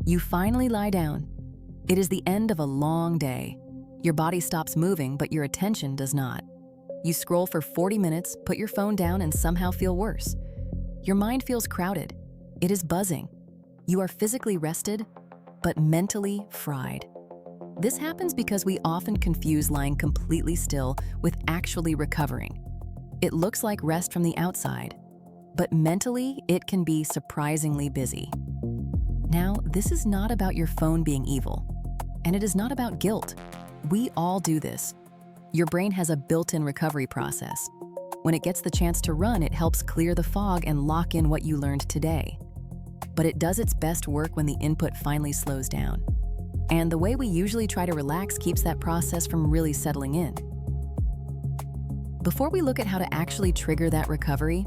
You finally lie down. It is the end of a long day. Your body stops moving, but your attention does not. You scroll for 40 minutes, put your phone down, and somehow feel worse. Your mind feels crowded. It is buzzing. You are physically rested, but mentally fried. This happens because we often confuse lying completely still with actually recovering. It looks like rest from the outside, but mentally, it can be surprisingly busy. Now, this is not about your phone being evil, and it is not about guilt. We all do this. Your brain has a built-in recovery process. When it gets the chance to run, it helps clear the fog and lock in what you learned today. But it does its best work when the input finally slows down. And the way we usually try to relax keeps that process from really settling in. Before we look at how to actually trigger that recovery,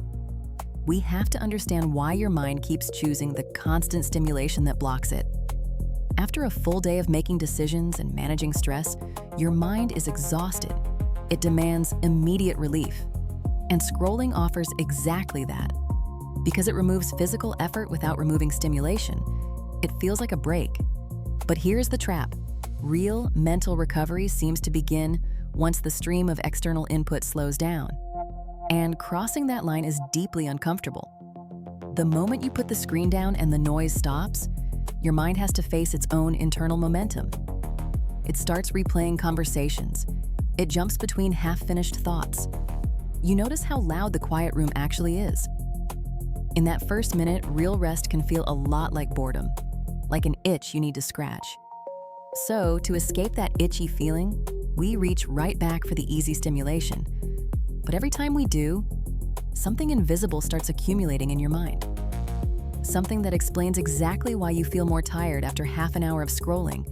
we have to understand why your mind keeps choosing the constant stimulation that blocks it. After a full day of making decisions and managing stress, your mind is exhausted. It demands immediate relief. And scrolling offers exactly that. Because it removes physical effort without removing stimulation, it feels like a break. But here's the trap. Real mental recovery seems to begin once the stream of external input slows down. And crossing that line is deeply uncomfortable. The moment you put the screen down and the noise stops, your mind has to face its own internal momentum. It starts replaying conversations. It jumps between half-finished thoughts. You notice how loud the quiet room actually is. In that first minute, real rest can feel a lot like boredom, like an itch you need to scratch. So, to escape that itchy feeling, we reach right back for the easy stimulation. But every time we do, something invisible starts accumulating in your mind. Something that explains exactly why you feel more tired after half an hour of scrolling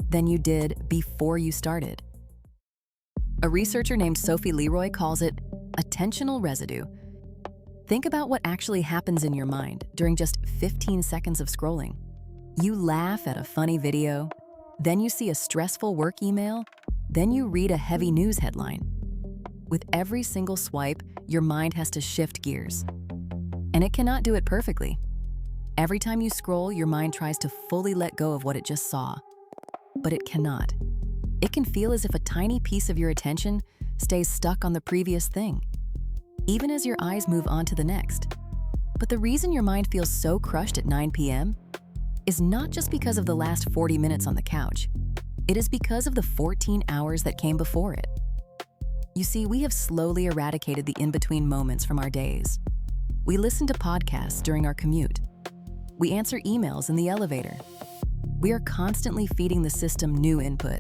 than you did before you started. A researcher named Sophie Leroy calls it attentional residue. Think about what actually happens in your mind during just 15 seconds of scrolling. You laugh at a funny video, then you see a stressful work email, then you read a heavy news headline. With every single swipe, your mind has to shift gears. And it cannot do it perfectly. Every time you scroll, your mind tries to fully let go of what it just saw. But it cannot. It can feel as if a tiny piece of your attention stays stuck on the previous thing, even as your eyes move on to the next. But the reason your mind feels so crushed at 9 p.m. is not just because of the last 40 minutes on the couch. It is because of the 14 hours that came before it. You see, we have slowly eradicated the in-between moments from our days. We listen to podcasts during our commute. We answer emails in the elevator. We are constantly feeding the system new input.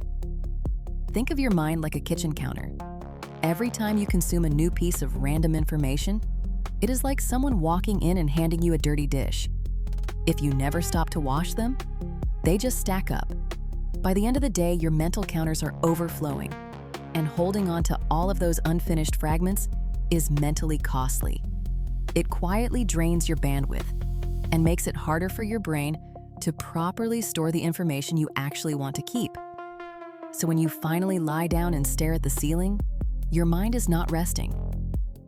Think of your mind like a kitchen counter. Every time you consume a new piece of random information, it is like someone walking in and handing you a dirty dish. If you never stop to wash them, they just stack up. By the end of the day, your mental counters are overflowing, and holding on to all of those unfinished fragments is mentally costly. It quietly drains your bandwidth and makes it harder for your brain to properly store the information you actually want to keep. So when you finally lie down and stare at the ceiling, your mind is not resting.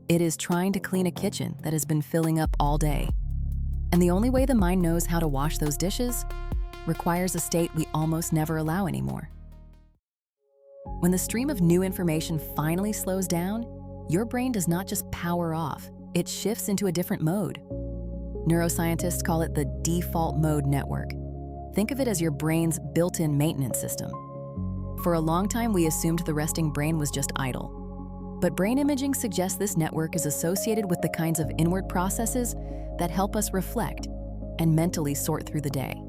It is trying to clean a kitchen that has been filling up all day. And the only way the mind knows how to wash those dishes requires a state we almost never allow anymore. When the stream of new information finally slows down, your brain does not just power off, it shifts into a different mode. Neuroscientists call it the default mode network. Think of it as your brain's built-in maintenance system. For a long time, we assumed the resting brain was just idle. But brain imaging suggests this network is associated with the kinds of inward processes that help us reflect and mentally sort through the day.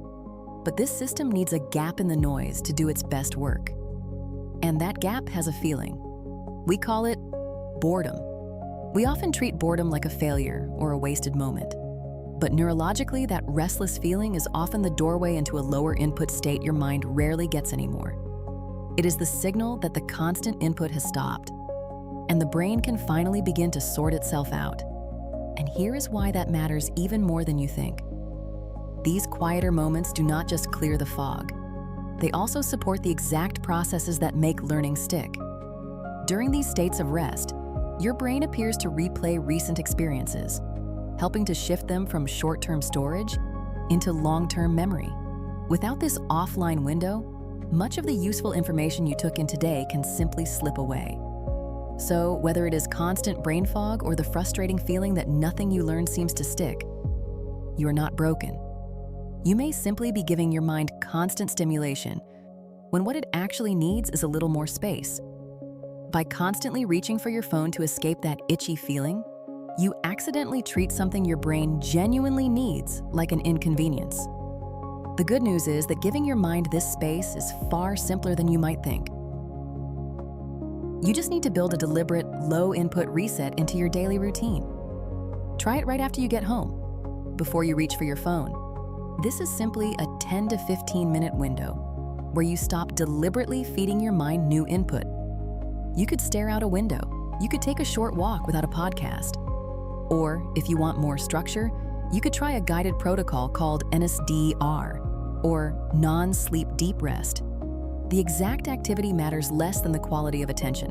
But this system needs a gap in the noise to do its best work. And that gap has a feeling. We call it boredom. We often treat boredom like a failure or a wasted moment. But neurologically, that restless feeling is often the doorway into a lower input state your mind rarely gets anymore. It is the signal that the constant input has stopped, and the brain can finally begin to sort itself out. And here is why that matters even more than you think. These quieter moments do not just clear the fog. They also support the exact processes that make learning stick. During these states of rest, your brain appears to replay recent experiences, helping to shift them from short-term storage into long-term memory. Without this offline window, much of the useful information you took in today can simply slip away. So, whether it is constant brain fog or the frustrating feeling that nothing you learn seems to stick, you are not broken. You may simply be giving your mind constant stimulation when what it actually needs is a little more space. By constantly reaching for your phone to escape that itchy feeling, you accidentally treat something your brain genuinely needs like an inconvenience. The good news is that giving your mind this space is far simpler than you might think. You just need to build a deliberate, low-input reset into your daily routine. Try it right after you get home, before you reach for your phone. This is simply a 10 to 15-minute window where you stop deliberately feeding your mind new input. You could stare out a window. You could take a short walk without a podcast. Or, if you want more structure, you could try a guided protocol called NSDR, or non-sleep deep rest. The exact activity matters less than the quality of attention.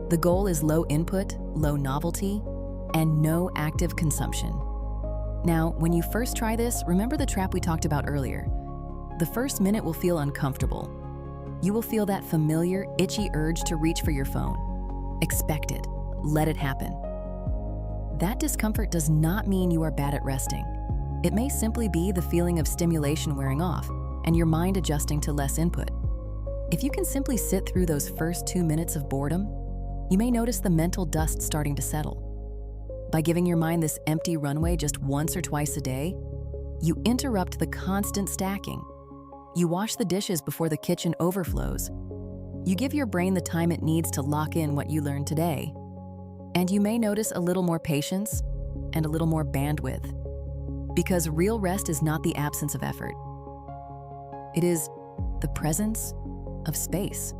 The goal is low input, low novelty, and no active consumption. Now, when you first try this, remember the trap we talked about earlier. The first minute will feel uncomfortable. You will feel that familiar, itchy urge to reach for your phone. Expect it. Let it happen. That discomfort does not mean you are bad at resting. It may simply be the feeling of stimulation wearing off and your mind adjusting to less input. If you can simply sit through those first 2 minutes of boredom, you may notice the mental dust starting to settle. By giving your mind this empty runway just once or twice a day, you interrupt the constant stacking. You wash the dishes before the kitchen overflows. You give your brain the time it needs to lock in what you learned today. And you may notice a little more patience and a little more bandwidth. Because real rest is not the absence of effort. It is the presence of space.